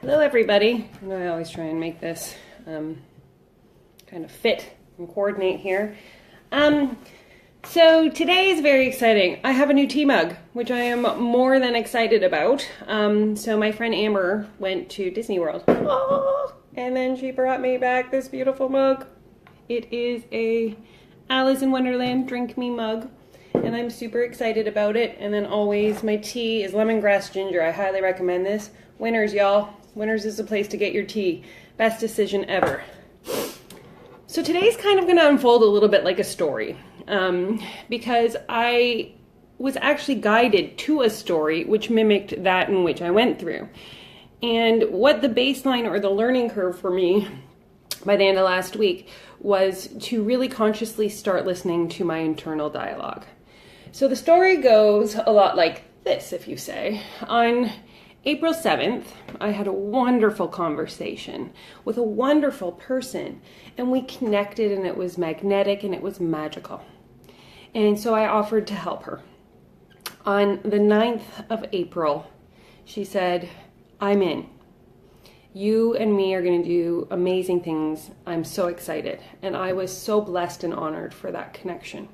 Hello everybody. I know I always try and make this kind of fit and coordinate here. So today is very exciting. I have a new tea mug, which I am more than excited about. So my friend Amber went to Disney World. Oh, and then she brought me back this beautiful mug. It is a Alice in Wonderland Drink Me mug. And I'm super excited about it. And then always my tea is lemongrass ginger. I highly recommend this. Winners, y'all. Winners is the place to get your tea. Best decision ever. So today's kind of going to unfold a little bit like a story. Because I was actually guided to a story which mimicked that in which I went through. And what the baseline or the learning curve for me by the end of last week was to really consciously start listening to my internal dialogue. So the story goes a lot like this, if you say. On April 7th, I had a wonderful conversation with a wonderful person, and we connected, and it was magnetic, and it was magical. And so I offered to help her. On the 9th of April, she said, I'm in. You and me are going to do amazing things. I'm so excited. And I was so blessed and honored for that connection.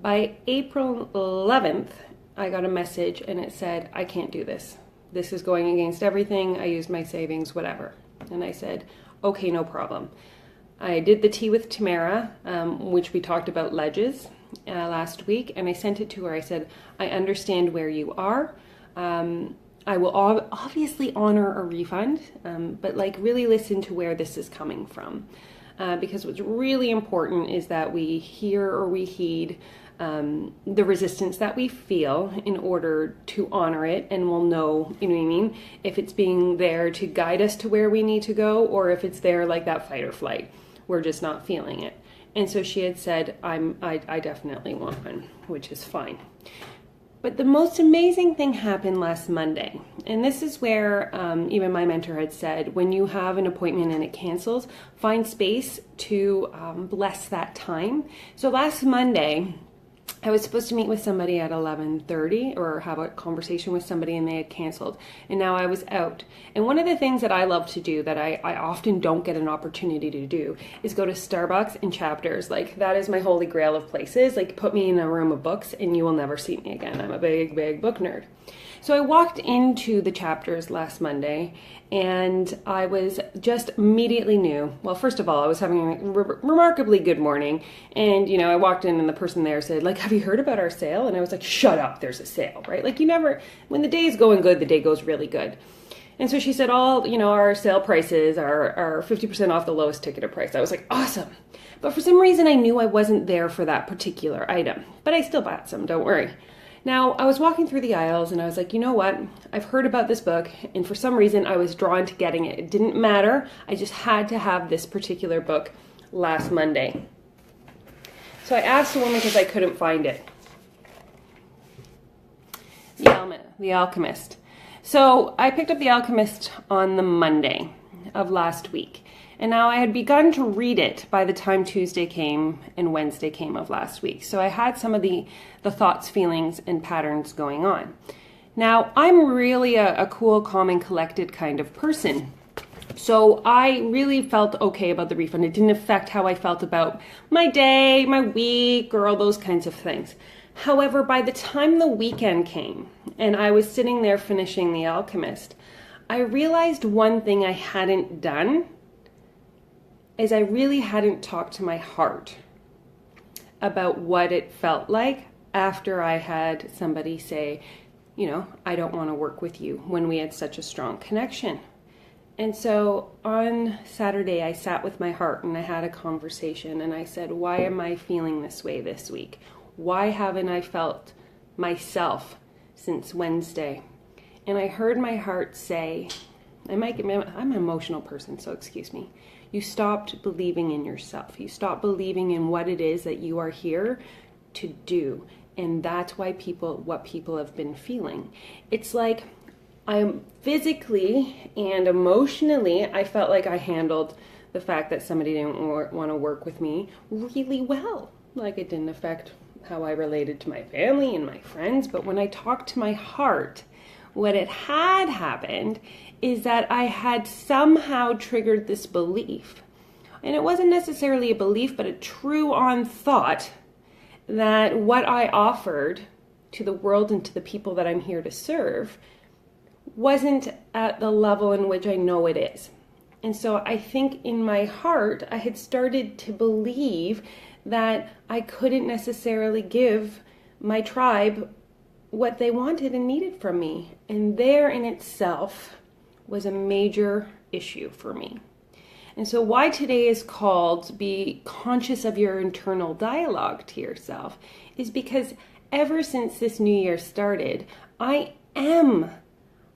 By April 11th, I got a message and it said, I can't do this. This is going against everything. I used my savings, whatever. And I said, okay, no problem. I did the tea with Tamara, which we talked about ledges last week. And I sent it to her. I said, I understand where you are. I will obviously honor a refund, but really listen to where this is coming from. Because what's really important is that we hear or we heed the resistance that we feel in order to honor it, and we'll know, you know what I mean, if it's being there to guide us to where we need to go, or if it's there like that fight or flight. We're just not feeling it. And so she had said, I definitely want one, which is fine. But the most amazing thing happened last Monday. And this is where even my mentor had said, when you have an appointment and it cancels, find space to bless that time. So last Monday, I was supposed to meet with somebody at 11:30 or have a conversation with somebody, and they had canceled. And now I was out. And one of the things that I love to do that I often don't get an opportunity to do is go to Starbucks and Chapters. Like, that is my holy grail of places. Like, put me in a room of books and you will never see me again. I'm a big, big book nerd. So I walked into the Chapters last Monday, and I was just immediately knew. Well, first of all, I was having a remarkably good morning, and I walked in and the person there said, have you heard about our sale? And I was like, shut up, there's a sale, right? Like, you never, when the day is going good, the day goes really good. And so she said, our sale prices are 50% off the lowest ticketed price. I was like, awesome. But for some reason, I knew I wasn't there for that particular item, but I still bought some, don't worry. Now, I was walking through the aisles and I was like, you know what? I've heard about this book, and for some reason I was drawn to getting it. It didn't matter. I just had to have this particular book last Monday. So I asked the woman because I couldn't find it. The Alchemist. So I picked up The Alchemist on the Monday of last week. And now I had begun to read it by the time Tuesday came and Wednesday came of last week. So I had some of the thoughts, feelings, and patterns going on. Now, I'm really a cool, calm, and collected kind of person. So I really felt okay about the refund. It didn't affect how I felt about my day, my week, or all those kinds of things. However, by the time the weekend came and I was sitting there finishing The Alchemist, I realized one thing I hadn't done is I really hadn't talked to my heart about what it felt like after I had somebody say, I don't want to work with you, when we had such a strong connection. And so on Saturday, I sat with my heart and I had a conversation, and I said, why am I feeling this way this week? Why haven't I felt myself since Wednesday? And I heard my heart say, I'm an emotional person, so excuse me. You stopped believing in yourself. You stopped believing in what it is that you are here to do. And that's why what people have been feeling. It's like I'm physically and emotionally, I felt like I handled the fact that somebody didn't want to work with me really well. Like, it didn't affect how I related to my family and my friends. But when I talked to my heart, What it had happened is that I had somehow triggered this belief. And it wasn't necessarily a belief, but a true on thought that what I offered to the world and to the people that I'm here to serve wasn't at the level in which I know it is. And so I think in my heart, I had started to believe that I couldn't necessarily give my tribe what they wanted and needed from me. And there in itself was a major issue for me. And so why today is called Be Conscious of Your Internal Dialogue to Yourself is because ever since this new year started, I am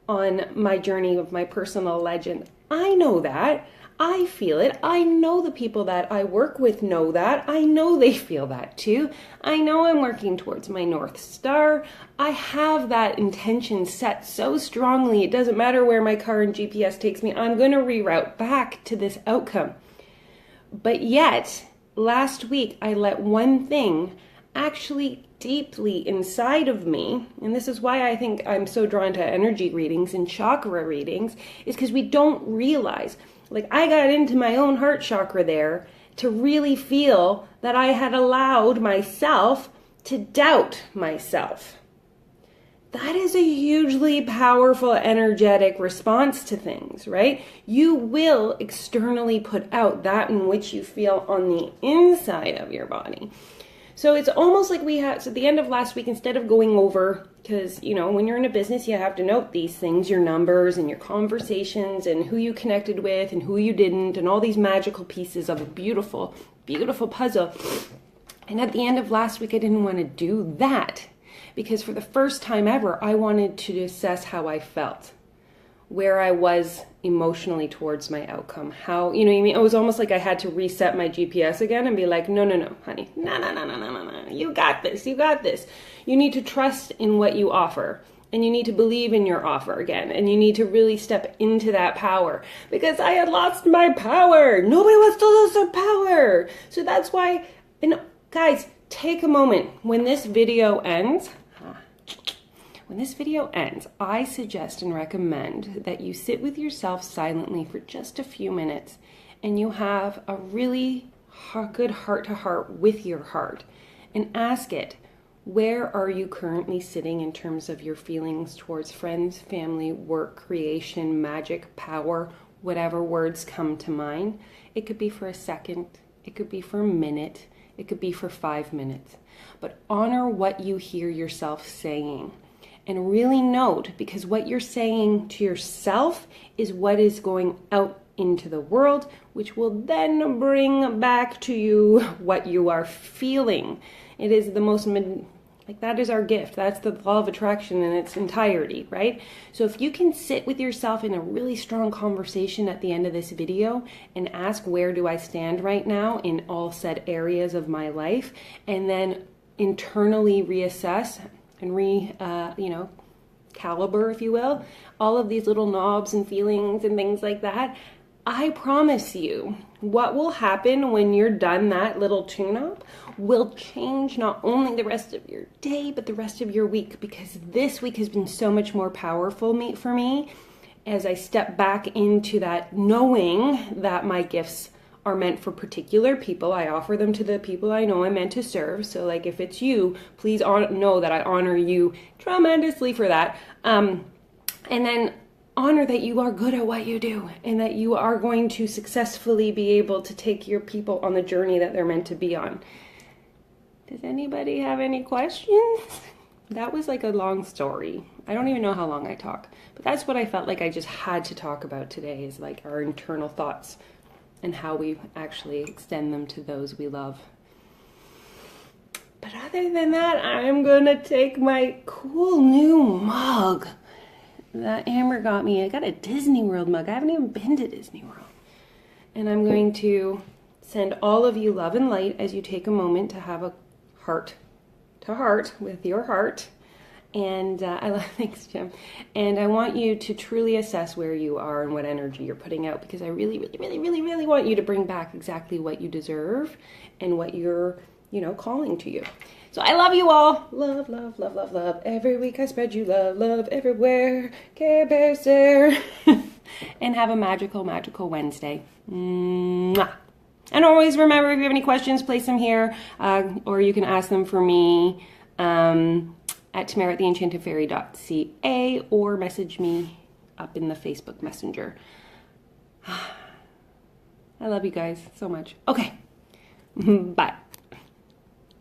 on my journey of my personal legend. I know that. I feel it. I know the people that I work with know that. I know they feel that too. I know I'm working towards my North Star. I have that intention set so strongly. It doesn't matter where my car and GPS takes me. I'm going to reroute back to this outcome. But yet, last week, I let one thing actually deeply inside of me, and this is why I think I'm so drawn to energy readings and chakra readings, is because we don't realize. Like, I got into my own heart chakra there to really feel that I had allowed myself to doubt myself. That is a hugely powerful, energetic response to things, right? You will externally put out that in which you feel on the inside of your body. So it's almost like we had, so at the end of last week, instead of going over, because, you know, when you're in a business, you have to note these things, your numbers and your conversations and who you connected with and who you didn't and all these magical pieces of a beautiful, beautiful puzzle. And at the end of last week, I didn't want to do that because for the first time ever, I wanted to assess how I felt, where I was emotionally towards my outcome. How, you know what I mean? It was almost like I had to reset my GPS again and be like, no, honey, no. You got this. You need to trust in what you offer. And you need to believe in your offer again. And you need to really step into that power. Because I had lost my power. Nobody wants to lose their power. So that's why, and guys, take a moment. When this video ends, I suggest and recommend that you sit with yourself silently for just a few minutes and you have a really good heart-to-heart with your heart and ask it, where are you currently sitting in terms of your feelings towards friends, family, work, creation, magic, power, whatever words come to mind. It could be for a second, it could be for a minute, it could be for 5 minutes. But honor what you hear yourself saying. And really note, because what you're saying to yourself is what is going out into the world, which will then bring back to you what you are feeling. It is the most, like, that is our gift. That's the law of attraction in its entirety, right? So if you can sit with yourself in a really strong conversation at the end of this video and ask, where do I stand right now in all said areas of my life, and then internally reassess and caliber, if you will, all of these little knobs and feelings and things like that, I promise you what will happen when you're done that little tune-up will change not only the rest of your day, but the rest of your week, because this week has been so much more powerful for me as I step back into that knowing that my gifts are meant for particular people. I offer them to the people I know I'm meant to serve. So like if it's you, please know that I honor you tremendously for that. And then honor that you are good at what you do and that you are going to successfully be able to take your people on the journey that they're meant to be on. Does anybody have any questions? That was like a long story. I don't even know how long I talk, but that's what I felt like I just had to talk about today, is like our internal thoughts and how we actually extend them to those we love. But other than that, I'm gonna take my cool new mug that Amber got me. I got a Disney World mug. I haven't even been to Disney World. And I'm going to send all of you love and light as you take a moment to have a heart to heart with your heart. And thanks, Jim. And I want you to truly assess where you are and what energy you're putting out, because I really want you to bring back exactly what you deserve and what you're calling to you. So I love you all. Love, love, love, love, love. Every week I spread you love, love everywhere. Care Bears there. And have a magical, magical Wednesday. Mwah. And always remember, if you have any questions, place them here, or you can ask them for me at tamara@theenchantedfairy.ca, or message me up in the Facebook Messenger. I love you guys so much. Okay. Bye.